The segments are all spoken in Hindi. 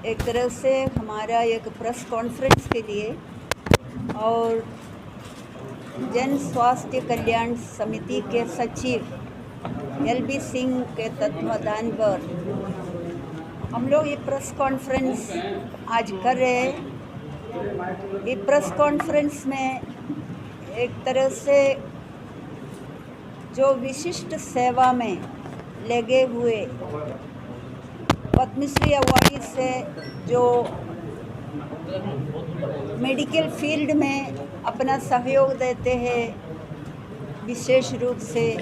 एक तरह से हमारा एक प्रेस कॉन्फ्रेंस के लिए और जन स्वास्थ्य कल्याण समिति के सचिव एलबी सिंह के तत्वाधान पर हम लोग ये प्रेस कॉन्फ्रेंस आज कर रहे हैं। ये प्रेस कॉन्फ्रेंस में एक तरह से जो विशिष्ट सेवा में लगे हुए पद्मश्री अवार्डी से जो मेडिकल फील्ड में अपना सहयोग देते हैं विशेष रूप से,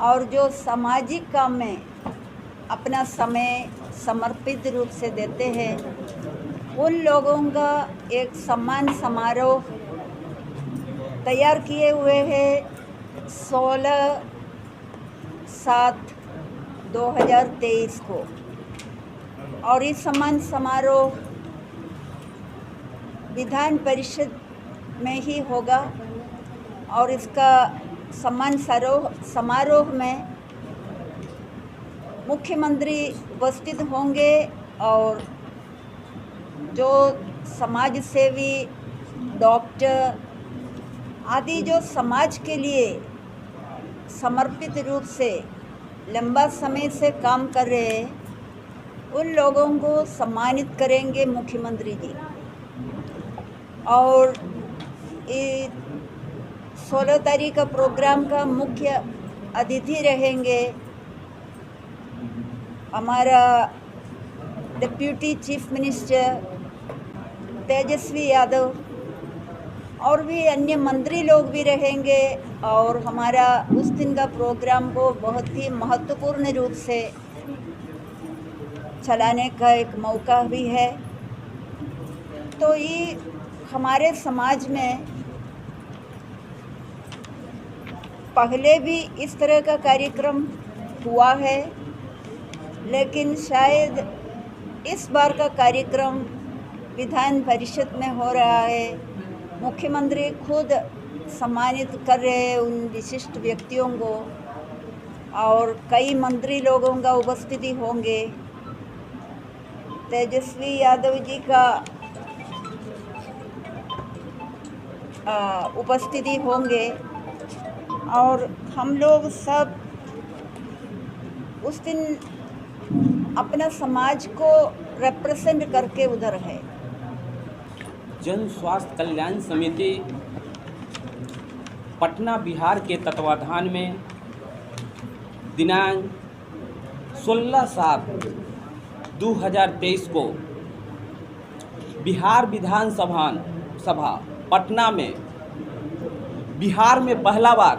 और जो सामाजिक काम में अपना समय समर्पित रूप से देते हैं, उन लोगों का एक सम्मान समारोह तैयार किए हुए हैं 16/7/2023 को। और इस सम्मान समारोह विधान परिषद में ही होगा और इसका सम्मान समारोह में मुख्यमंत्री उपस्थित होंगे और जो समाज सेवी, डॉक्टर आदि जो समाज के लिए समर्पित रूप से लंबा समय से काम कर रहे हैं, उन लोगों को सम्मानित करेंगे मुख्यमंत्री जी। और 16 तारीख का प्रोग्राम का मुख्य अतिथि रहेंगे हमारा deputy chief minister Tejashwi Yadav, और भी अन्य मंत्री लोग भी रहेंगे। और हमारा उस दिन का प्रोग्राम को बहुत ही महत्वपूर्ण रूप से चलाने का एक मौका भी है। तो ये हमारे समाज में पहले भी इस तरह का कार्यक्रम हुआ है, लेकिन शायद इस बार का कार्यक्रम विधान परिषद में हो रहा है। मुख्यमंत्री खुद सम्मानित कर रहे हैं उन विशिष्ट व्यक्तियों को, और कई मंत्री लोगों का उपस्थिति होंगे। तेजस्वी यादव जी का उपस्थिति होंगे, और हम लोग सब उस दिन अपना समाज को रिप्रेजेंट करके उधर है। जन स्वास्थ्य कल्याण समिति पटना बिहार के तत्वाधान में दिनांक 16/7/2023 को बिहार विधानसभा पटना में बिहार में पहला बार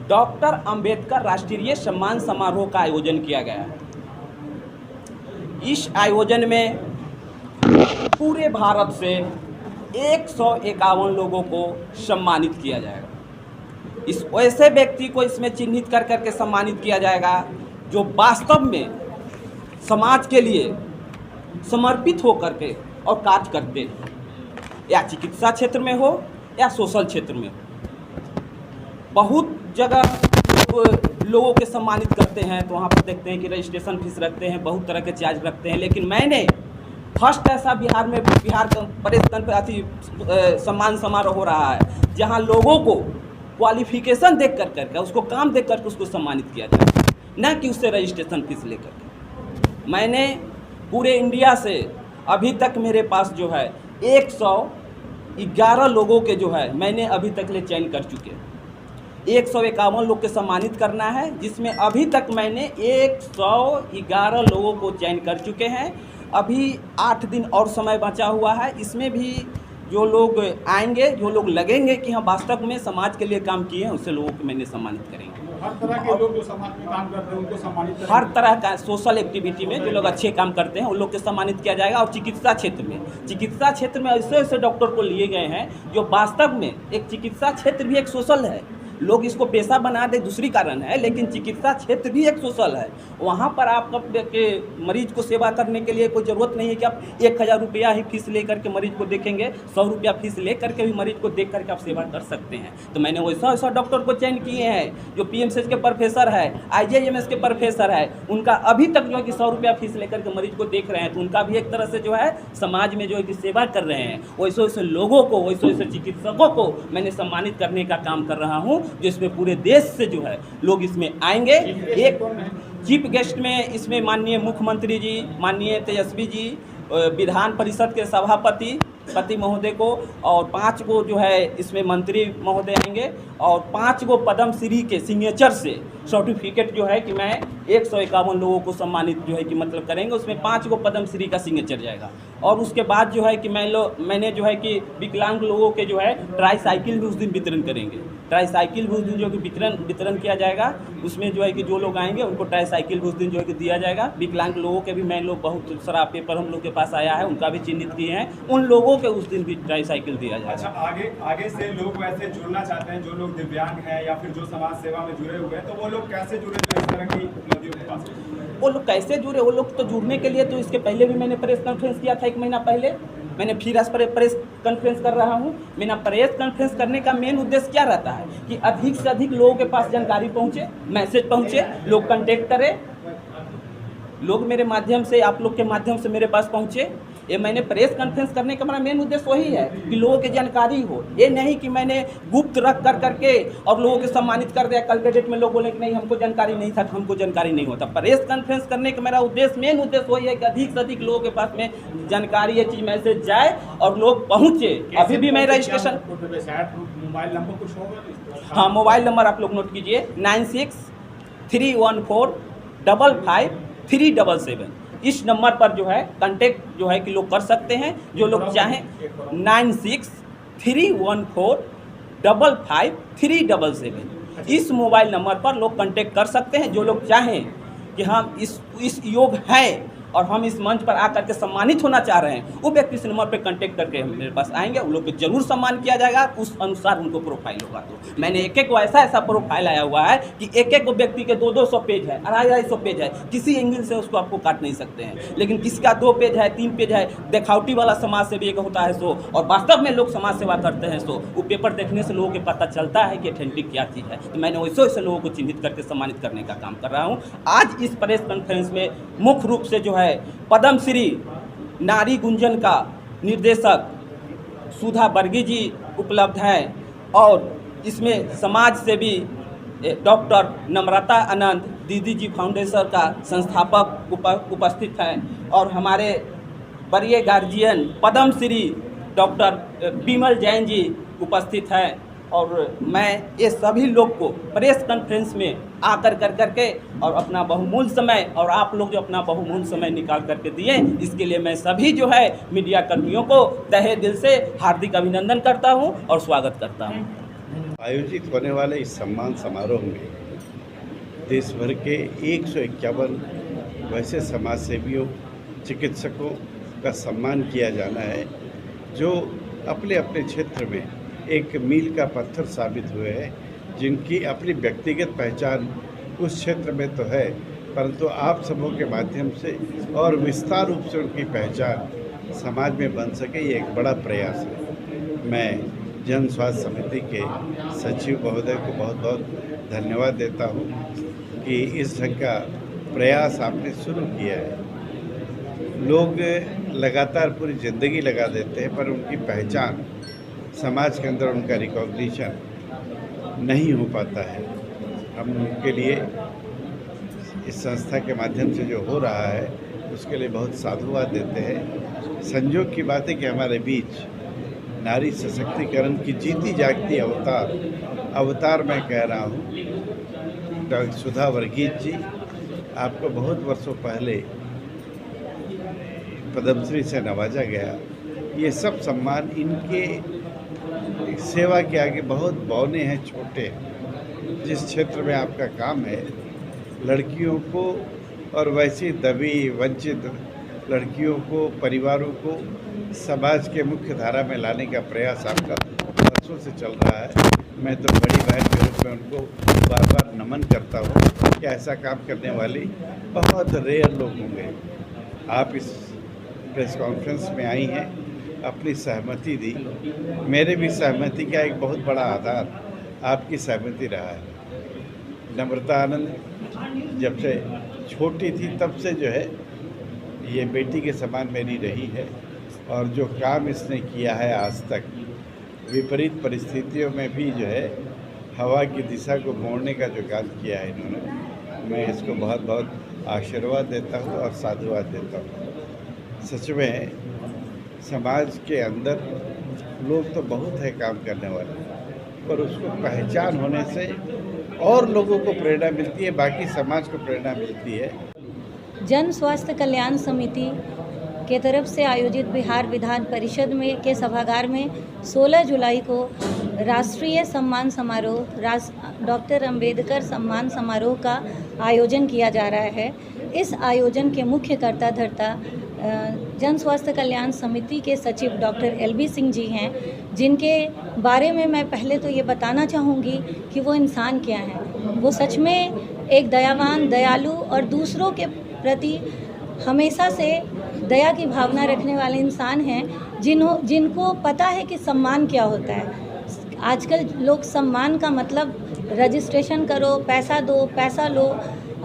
डॉक्टर अंबेडकर राष्ट्रीय सम्मान समारोह का आयोजन किया गया है। इस आयोजन में पूरे भारत से 151 लोगों को सम्मानित किया जाएगा। इस ऐसे व्यक्ति को इसमें चिन्हित कर करके सम्मानित किया जाएगा जो वास्तव में समाज के लिए समर्पित हो करके और कार्य करते हैं, या चिकित्सा क्षेत्र में हो या सोशल क्षेत्र में हो। बहुत जगह लोगों के सम्मानित करते हैं तो वहाँ पर देखते हैं कि रजिस्ट्रेशन फीस रखते हैं, बहुत तरह के चार्ज रखते हैं, लेकिन मैंने फर्स्ट ऐसा बिहार का प्रेस सम्मान समारोह हो रहा है जहाँ लोगों को क्वालिफिकेशन देख करके उसको काम देख करके उसको सम्मानित किया जाए, न कि उससे रजिस्ट्रेशन फीस लेकर के। मैंने पूरे इंडिया से अभी तक मेरे पास जो है 111 लोगों के जो है मैंने अभी तक ले चयन कर चुके हैं। 151 लोग के सम्मानित करना है, जिसमें अभी तक मैंने 111 लोगों को चयन कर चुके हैं। अभी 8 दिन और समय बचा हुआ है। इसमें भी जो लोग आएंगे, जो लोग लगेंगे कि हम वास्तव में समाज के लिए काम किए हैं, उससे लोगों को मैंने सम्मानित करेंगे। हर तरह के लोग जो समाज में काम करते हैं उनको सम्मानित करेंगे। हर तरह का सोशल एक्टिविटी में जो लोग अच्छे काम करते हैं उन लोग को सम्मानित किया जाएगा। और चिकित्सा क्षेत्र में ऐसे ऐसे डॉक्टर को लिए गए हैं जो वास्तव में एक चिकित्सा क्षेत्र भी एक सोशल है, लोग इसको पेशा बना दे दूसरी कारण है, लेकिन चिकित्सा क्षेत्र भी एक सोशल है। वहाँ पर आप के मरीज को सेवा करने के लिए कोई ज़रूरत नहीं है कि आप 1000 रुपया ही फीस लेकर के मरीज को देखेंगे, 100 रुपया फीस ले करके भी मरीज को देख करके आप सेवा कर सकते हैं। तो मैंने वैसा डॉक्टर को चयन किए हैं जो PMCH के प्रोफेसर है, IJMS के प्रोफेसर है, उनका अभी तक जो है कि 100 रुपया फीस लेकर के मरीज को देख रहे हैं। तो उनका भी एक तरह से जो है समाज में जो है कि सेवा कर रहे हैं। वैसे लोगों को, वैसे चिकित्सकों को मैंने सम्मानित करने का काम कर रहा हूँ, जो इसमें पूरे देश से जो है लोग इसमें आएंगे। एक चीफ गेस्ट में इसमें माननीय मुख्यमंत्री जी, माननीय तेजस्वी जी, विधान परिषद के सभापति महोदय को, और 5 गो जो है इसमें मंत्री महोदय आएंगे, और 5 गो पद्मश्री के सिग्नेचर से सर्टिफिकेट जो है कि मैं 151 लोगों को सम्मानित जो है कि मतलब करेंगे। उसमें 5 गो पद्मश्री का सिग्नेचर जाएगा। और उसके बाद जो है कि मैंने जो है कि विकलांग लोगों के जो है ट्राईसाइकिल भी उस दिन वितरण करेंगे। ट्राईसाइकिल भी उस दिन जो कि वितरण किया जाएगा। उसमें जो है कि जो लोग आएंगे उनको ट्राईसाइकिल भी उस दिन जो है कि दिया जाएगा। विकलांग लोगों के भी मैं लोग बहुत सारा पेपर हम लोग के पास आया है, उनका भी चिन्हित किए हैं, उन लोगों के उस दिन भी ट्राईसाइकिल दिया जाएगा। अच्छा, आगे से लोग वैसे जुड़ना चाहते हैं, जो लोग दिव्यांग हैं या फिर जो समाज सेवा में जुड़े हुए हैं, तो वो लोग कैसे जुड़े जो इस तरह की उपलब्धियों के पास? वो लोग कैसे जुड़े? वो लोग तो जुड़ने के लिए तो इसके पहले भी मैंने प्रेस कॉन्फ्रेंस किया था 1 महीना पहले। मैंने फिर आज प्रेस कॉन्फ्रेंस कर रहा हूँ। मेरा प्रेस कॉन्फ्रेंस करने का मेन उद्देश्य क्या रहता है कि अधिक से अधिक लोगों के पास जानकारी पहुँचे, मैसेज पहुँचे, लोग कांटेक्ट करें, लोग मेरे माध्यम से, आप लोग के माध्यम से मेरे पास पहुँचे। ये मैंने प्रेस कॉन्फ्रेंस करने का हमारा मेन उद्देश्य वही है कि लोगों की जानकारी हो। ये नहीं कि मैंने गुप्त रख करके और लोगों को सम्मानित कर दिया। कल के डेट में लोग बोले कि नहीं हमको जानकारी नहीं था, तो हमको जानकारी नहीं होता। प्रेस कॉन्फ्रेंस करने का मेरा उद्देश्य, मेन उद्देश्य वही है कि अधिक से अधिक लोगों के पास में जानकारी, ये चीज़ मैसेज जाए और लोग पहुँचे। अभी भी मैं रजिस्ट्रेशन, मोबाइल नंबर कुछ होगा? हाँ, मोबाइल नंबर आप लोग नोट कीजिए 9631455377। इस नंबर पर जो है कांटेक्ट जो है कि लोग कर सकते हैं, जो लोग चाहें। 9631455377। इस मोबाइल नंबर पर लोग कांटेक्ट कर सकते हैं, जो लोग चाहें कि हम इस योग हैं और हम इस मंच पर आकर के सम्मानित होना चाह रहे हैं, वो व्यक्ति इस नंबर पर कांटेक्ट करके मेरे पास आएंगे। उन लोग को जरूर सम्मान किया जाएगा, उस अनुसार उनको प्रोफाइल होगा। तो मैंने एक ऐसा प्रोफाइल आया हुआ है कि एक व्यक्ति के 200 पेज है, 250 पेज है। किसी एंगल से उसको आपको काट नहीं सकते हैं, लेकिन किसी का 2 पेज है, 3 पेज है। दिखावटी वाला समाज सेवी एक होता है सो, और वास्तव में लोग समाज सेवा करते हैं सो, वो पेपर देखने से लोगों को पता चलता है कि ऑथेंटिक क्या चीज़ है। तो मैंने वैसे लोगों को चिन्हित करके सम्मानित करने का काम कर रहा हूँ। आज इस प्रेस कॉन्फ्रेंस में मुख्य रूप से जो है पद्मश्री नारी गुंजन का निर्देशक सुधा बर्गी जी उपलब्ध हैं, और इसमें समाज सेवी डॉक्टर नम्रता आनंद दीदी जी फाउंडेशन का संस्थापक उपस्थित हैं, और हमारे वरीय गार्जियन पद्मश्री डॉक्टर विमल जैन जी उपस्थित हैं। और मैं ये सभी लोग को प्रेस कॉन्फ्रेंस में आकर करके और अपना बहुमूल्य समय, और आप लोग जो अपना बहुमूल्य समय निकाल करके दिए, इसके लिए मैं सभी जो है मीडिया कर्मियों को तहे दिल से हार्दिक अभिनंदन करता हूं और स्वागत करता हूं। आयोजित होने वाले इस सम्मान समारोह में देश भर के 151 वैसे समाजसेवियों, चिकित्सकों का सम्मान किया जाना है, जो अपने अपने क्षेत्र में एक मील का पत्थर साबित हुए हैं, जिनकी अपनी व्यक्तिगत पहचान उस क्षेत्र में तो है, परंतु आप सबों के माध्यम से और विस्तार रूप से उनकी पहचान समाज में बन सके, ये एक बड़ा प्रयास है। मैं जन स्वास्थ्य समिति के सचिव महोदय को बहुत बहुत धन्यवाद देता हूँ कि इस ढंग का प्रयास आपने शुरू किया है। लोग लगातार पूरी ज़िंदगी लगा देते हैं, पर उनकी पहचान, समाज के अंदर उनका रिकॉग्निशन नहीं हो पाता है। हम उनके लिए इस संस्था के माध्यम से जो हो रहा है उसके लिए बहुत साधुवाद देते हैं। संयोग की बात है कि हमारे बीच नारी सशक्तिकरण की जीती जागती अवतार मैं कह रहा हूँ, डॉक्टर सुधा वर्गीज जी, आपको बहुत वर्षों पहले पद्मश्री से नवाजा गया। ये सब सम्मान इनके सेवा के आगे बहुत बौने हैं, छोटे हैं। जिस क्षेत्र में आपका काम है, लड़कियों को और वैसी दबी वंचित लड़कियों को, परिवारों को समाज के मुख्य धारा में लाने का प्रयास आपका वर्षों से चल रहा है। मैं तो बड़ी बहन के रूप में उनको बार बार नमन करता हूँ कि ऐसा काम करने वाले बहुत रेयर लोग होंगे। आप इस प्रेस कॉन्फ्रेंस में आई हैं, अपनी सहमति दी। मेरे भी सहमति का एक बहुत बड़ा आधार आपकी सहमति रहा है। नम्रता आनंद जब से छोटी थी तब से जो है ये बेटी के समान मेरी रही है, और जो काम इसने किया है आज तक, विपरीत परिस्थितियों में भी जो है हवा की दिशा को मोड़ने का जो काम किया है इन्होंने, मैं इसको बहुत बहुत आशीर्वाद देता हूँ और साधुवाद देता हूँ। सच में समाज के अंदर लोग तो बहुत है काम करने वाले, पर उसको पहचान होने से और लोगों को प्रेरणा मिलती है, बाकी समाज को प्रेरणा मिलती है। जन स्वास्थ्य कल्याण समिति के तरफ से आयोजित बिहार विधान परिषद में के सभागार में 16 जुलाई को राष्ट्रीय सम्मान समारोह डॉक्टर अंबेडकर सम्मान समारोह का आयोजन किया जा रहा है। इस आयोजन के मुख्य कर्ता धर्ता जन स्वास्थ्य कल्याण समिति के सचिव डॉक्टर LB सिंह जी हैं, जिनके बारे में मैं पहले तो ये बताना चाहूँगी कि वो इंसान क्या हैं। वो सच में एक दयावान, दयालु और दूसरों के प्रति हमेशा से दया की भावना रखने वाले इंसान हैं, जिनको पता है कि सम्मान क्या होता है। आजकल लोग सम्मान का मतलब रजिस्ट्रेशन करो, पैसा दो, पैसा लो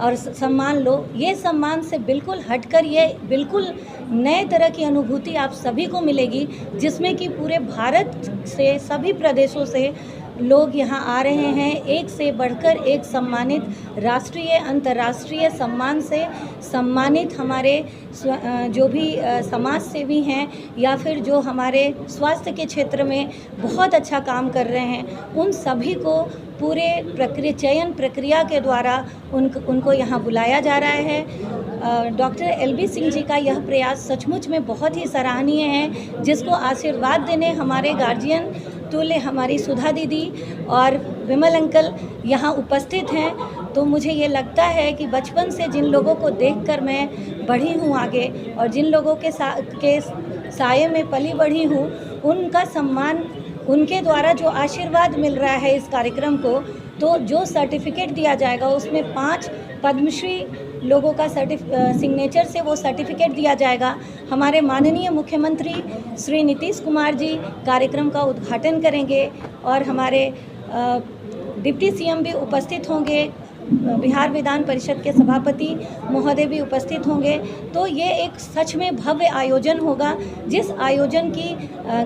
और सम्मान लो। ये सम्मान से बिल्कुल हटकर ये बिल्कुल नए तरह की अनुभूति आप सभी को मिलेगी, जिसमें कि पूरे भारत से सभी प्रदेशों से लोग यहाँ आ रहे हैं। एक से बढ़कर एक सम्मानित, राष्ट्रीय अंतर्राष्ट्रीय सम्मान से सम्मानित हमारे जो भी समाज सेवी हैं या फिर जो हमारे स्वास्थ्य के क्षेत्र में बहुत अच्छा काम कर रहे हैं, उन सभी को पूरे चयन प्रक्रिया के द्वारा उनको यहाँ बुलाया जा रहा है। डॉक्टर LB सिंह जी का यह प्रयास सचमुच में बहुत ही सराहनीय है, जिसको आशीर्वाद देने हमारे गार्जियन तुल्य हमारी सुधा दीदी और विमल अंकल यहाँ उपस्थित हैं। तो मुझे ये लगता है कि बचपन से जिन लोगों को देखकर मैं बढ़ी हूँ आगे, और जिन लोगों के साये में पली बढ़ी हूँ, उनका सम्मान, उनके द्वारा जो आशीर्वाद मिल रहा है इस कार्यक्रम को, तो जो सर्टिफिकेट दिया जाएगा उसमें 5 पद्मश्री लोगों का सिग्नेचर से वो सर्टिफिकेट दिया जाएगा। हमारे माननीय मुख्यमंत्री श्री नीतीश कुमार जी कार्यक्रम का उद्घाटन करेंगे और हमारे डिप्टी CM भी उपस्थित होंगे, बिहार विधान परिषद के सभापति महोदय भी उपस्थित होंगे। तो ये एक सच में भव्य आयोजन होगा, जिस आयोजन की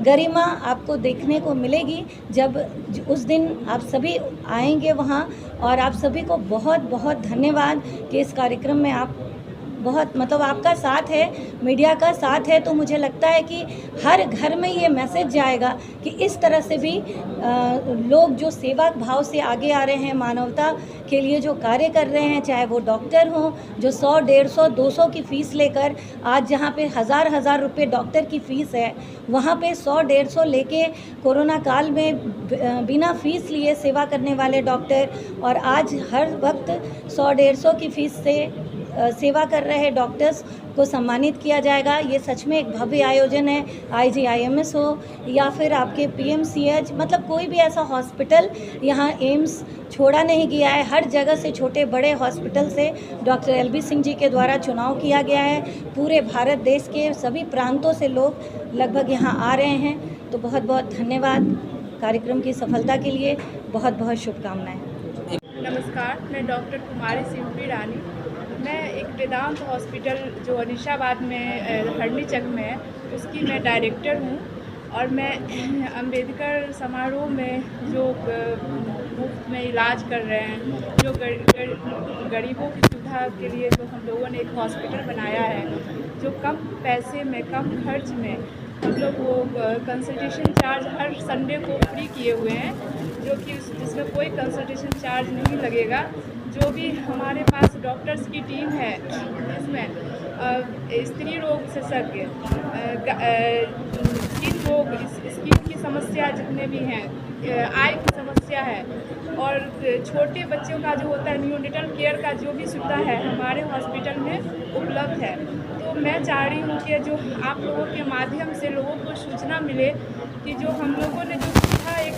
गरिमा आपको देखने को मिलेगी जब उस दिन आप सभी आएंगे वहाँ। और आप सभी को बहुत बहुत धन्यवाद कि इस कार्यक्रम में आप बहुत आपका साथ है, मीडिया का साथ है। तो मुझे लगता है कि हर घर में ये मैसेज जाएगा कि इस तरह से भी लोग जो सेवा भाव से आगे आ रहे हैं, मानवता के लिए जो कार्य कर रहे हैं, चाहे वो डॉक्टर हों जो 100, 150, 200 की फ़ीस लेकर, आज जहाँ पे हज़ार रुपए डॉक्टर की फ़ीस है, वहाँ पे 100, 150 लेके कोरोना काल में बिना फ़ीस लिए सेवा करने वाले डॉक्टर, और आज हर वक्त 100, 150 की फ़ीस से सेवा कर रहे डॉक्टर्स को सम्मानित किया जाएगा। ये सच में एक भव्य आयोजन है। IGIMS हो या फिर आपके PMCH, कोई भी ऐसा हॉस्पिटल यहाँ एम्स छोड़ा नहीं गया है। हर जगह से, छोटे बड़े हॉस्पिटल से डॉक्टर LB सिंह जी के द्वारा चुनाव किया गया है। पूरे भारत देश के सभी प्रांतों से लोग लगभग यहाँ आ रहे हैं। तो बहुत बहुत धन्यवाद। कार्यक्रम की सफलता के लिए बहुत बहुत शुभकामनाएँ। नमस्कार, मैं डॉक्टर कुमारी सिंपी रानी। मैं एक वेदांत हॉस्पिटल जो अनिशाबाद में हरनीचक में है, उसकी मैं डायरेक्टर हूँ। और मैं अंबेडकर समारोह में जो मुफ्त में इलाज कर रहे हैं, जो गरीबों की सुविधा के लिए जो हम लोगों ने एक हॉस्पिटल बनाया है, जो कम पैसे में, कम खर्च में हम लोग वो कंसल्टेशन चार्ज हर संडे को फ्री किए हुए हैं, जो कि जिसमें कोई कंसल्टेशन चार्ज नहीं लगेगा। जो भी हमारे पास डॉक्टर्स की टीम है, इसमें स्त्री रोग विशेषज्ञ, स्किन रोग, स्किन की समस्या जितने भी हैं, आय की समस्या है, और छोटे बच्चों का जो होता है न्यूनेटल केयर का जो भी सुविधा है हमारे हॉस्पिटल में उपलब्ध है। तो मैं चाह रही हूँ कि जो आप लोगों के माध्यम से लोगों को सूचना मिले कि जो हम लोगों ने जो सुविधा एक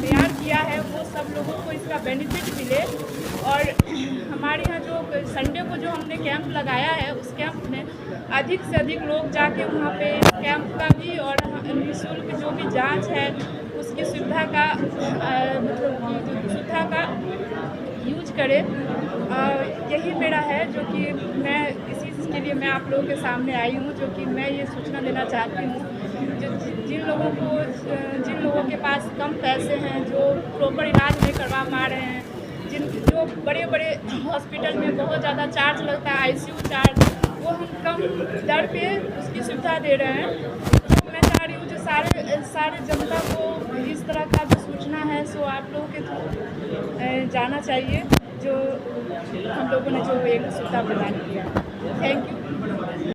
तैयार किया है वो सब लोगों को इसका बेनिफिट मिले। और हमारे यहाँ जो संडे को जो हमने कैंप लगाया है उस कैंप में अधिक से अधिक लोग जाके वहाँ पे कैंप का भी और निःशुल्क जो भी जांच है उसकी सुविधा का मतलब जो सुविधा का यूज करें। यही मेरा है जो कि मैं इसी के लिए मैं आप लोगों के सामने आई हूँ, जो कि मैं ये सूचना देना चाहती हूँ जिन लोगों के पास कम पैसे हैं, जो प्रॉपर इलाज नहीं करवा पा रहे हैं, जो बड़े बड़े हॉस्पिटल में बहुत ज़्यादा चार्ज लगता है, आईसीयू चार्ज, वो हम कम दर पे उसकी सुविधा दे रहे हैं। तो मैं चाह रही हूँ जो सारे जनता को इस तरह का जो सूचना है सो आप लोगों के थ्रू जाना चाहिए, जो हम लोगों ने जो एक सुविधा प्रदान किया। Thank you.